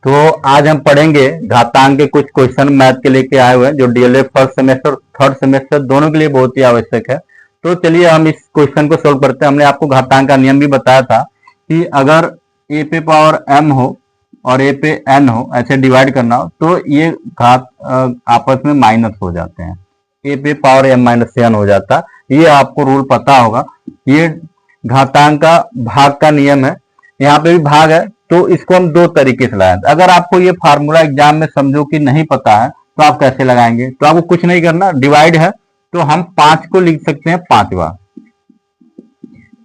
तो आज हम पढ़ेंगे घातांक के कुछ क्वेश्चन मैथ के लेके आए हुए हैं जो DElEd first semester third semester दोनों के लिए बहुत ही आवश्यक है। तो चलिए हम इस क्वेश्चन को सोल्व करते हैं। हमने आपको घातांक का नियम भी बताया था कि अगर ए पे पावर m हो और ए पे n हो, ऐसे डिवाइड करना हो तो ये घात आपस में माइनस हो जाते हैं, ए पे पावर m माइनस n हो जाता है। ये आपको रूल पता होगा। ये घातांक का भाग का नियम है, यहाँ पे भी भाग है। तो इसको हम दो तरीके से लगाएंगे। अगर आपको ये फार्मूला एग्जाम में समझो कि नहीं पता है तो आप कैसे लगाएंगे, तो आपको कुछ नहीं करना, डिवाइड है तो हम 5 को लिख सकते हैं 5 बार,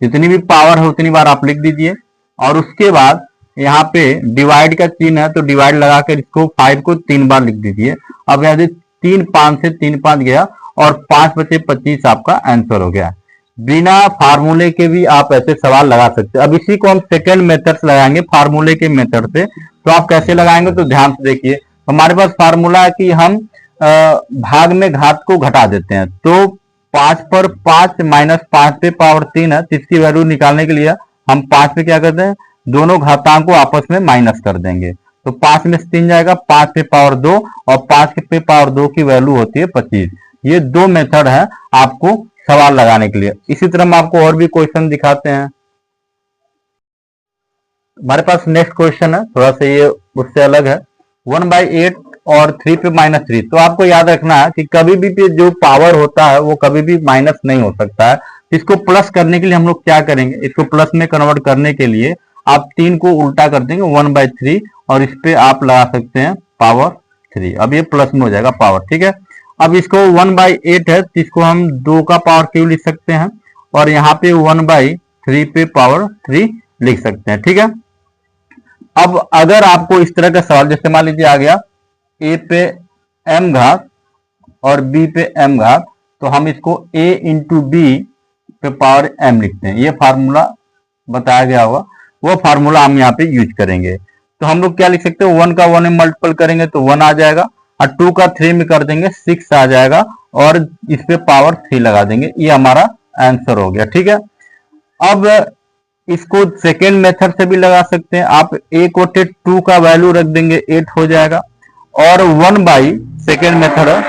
जितनी भी पावर है उतनी बार आप लिख दीजिए। और उसके बाद यहाँ पे डिवाइड का चिन्ह है तो डिवाइड लगाकर इसको 5 को 3 बार लिख दीजिए। अब यदि 3 5 से 3 5 गया और 5 बचे 25 आपका आंसर हो गया। बिना फार्मूले के भी आप ऐसे सवाल लगा सकते हैं। अब इसी को हम सेकंड मेथड से लगाएंगे, फार्मूले के मेथड से। तो आप कैसे लगाएंगे तो ध्यान से देखिए। हमारे पास फार्मूला है कि हम भाग में घात को घटा देते हैं। तो 5 पर 5 माइनस 5 पे पावर 3 है, इसकी वैल्यू निकालने के लिए हम 5 पे क्या करते हैं, दोनों घातांक को आपस में माइनस कर देंगे। तो 5 में से 3 जाएगा, 5 पे पावर 2 और 5 पे पावर 2 की वैल्यू होती है 25। ये दो मेथड है आपको सवाल लगाने के लिए। इसी तरह हम आपको और भी क्वेश्चन दिखाते हैं। हमारे पास नेक्स्ट क्वेश्चन है, थोड़ा सा ये उससे अलग है। 1/8 और 3 पे -3। तो आपको याद रखना है कि कभी भी जो पावर होता है वो कभी भी माइनस नहीं हो सकता है। इसको प्लस करने के लिए हम लोग क्या करेंगे, इसको प्लस में कन्वर्ट करने के लिए आप 3 को उल्टा कर देंगे 1/3 और इस पे आप लगा सकते हैं पावर 3। अब ये प्लस में हो जाएगा पावर, ठीक है। अब इसको 1/8 है तो इसको हम 2 का पावर क्यूब लिख सकते हैं और यहाँ पे 1/3 पे पावर 3 लिख सकते हैं, ठीक है। अब अगर आपको इस तरह का सवाल, जैसे मान लीजिए आ गया a पे m घात और b पे m घात, तो हम इसको a इंटू बी पे पावर m लिखते हैं। ये फार्मूला बताया गया होगा, वो फार्मूला हम यहाँ पे यूज करेंगे। तो हम लोग क्या लिख सकते हैं, 1 का 1 में मल्टीपल करेंगे तो 1 आ जाएगा और 2 का 3 में कर देंगे 6 आ जाएगा और इस पे पावर 3 लगा देंगे। ये हमारा आंसर हो गया, ठीक है। अब इसको सेकेंड मेथड से भी लगा सकते हैं आप। a को 2 का वैल्यू रख देंगे 8 हो जाएगा और 1 सेकेंड मेथड है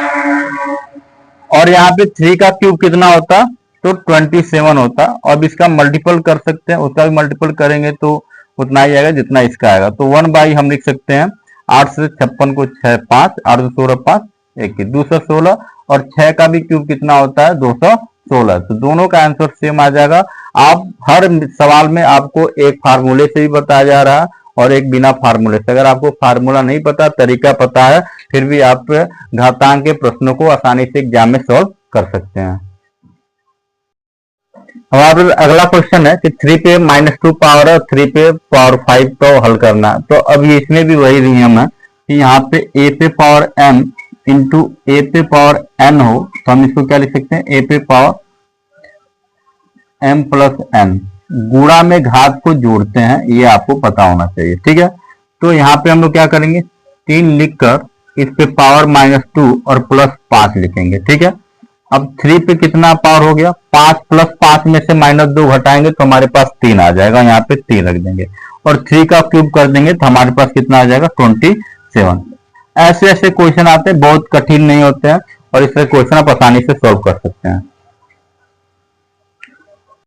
और यहाँ पे 3 का क्यूब कितना होता तो 27 होता। अब इसका मल्टीपल कर सकते हैं, उसका भी मल्टीपल करेंगे तो उतना ही आएगा जितना इसका आएगा। तो 1 हम लिख सकते हैं 8 से 56 को 6 5 8 से 16 5 1 216 और 6 का भी क्यूब कितना होता है 216। तो दोनों का आंसर सेम आ जाएगा। आप हर सवाल में आपको एक फार्मूले से भी बताया जा रहा है और एक बिना फार्मूले से। अगर आपको फार्मूला नहीं पता, तरीका पता है, फिर भी आप घातांक के प्रश्नों को आसानी से एग्जाम में सॉल्व कर सकते हैं। अब अगला क्वेश्चन है कि 3 पे -2 पावर है, 3 पे पावर 5 तो हल करना है। तो अब इसमें भी वही नियम है कि यहाँ पे a पे पावर m इंटू a पे पावर n हो, तो हम इसको क्या लिख सकते हैं, a पे पावर m प्लस n। गुणा में घात को जोड़ते हैं, ये आपको पता होना चाहिए, ठीक है। तो यहाँ पे हम लोग क्या करेंगे, 3 लिखकर इस पे पावर -2 और प्लस 5 लिखेंगे, ठीक है। अब 3 पे कितना पावर हो गया, 5 प्लस 5 में से -2 घटाएंगे तो हमारे पास 3 आ जाएगा, यहाँ पे 3 रख देंगे और 3 का क्यूब कर देंगे तो हमारे पास कितना आ जाएगा 27। ऐसे ऐसे क्वेश्चन आते हैं, बहुत कठिन नहीं होते हैं और इससे क्वेश्चन आप आसानी से सॉल्व कर सकते हैं।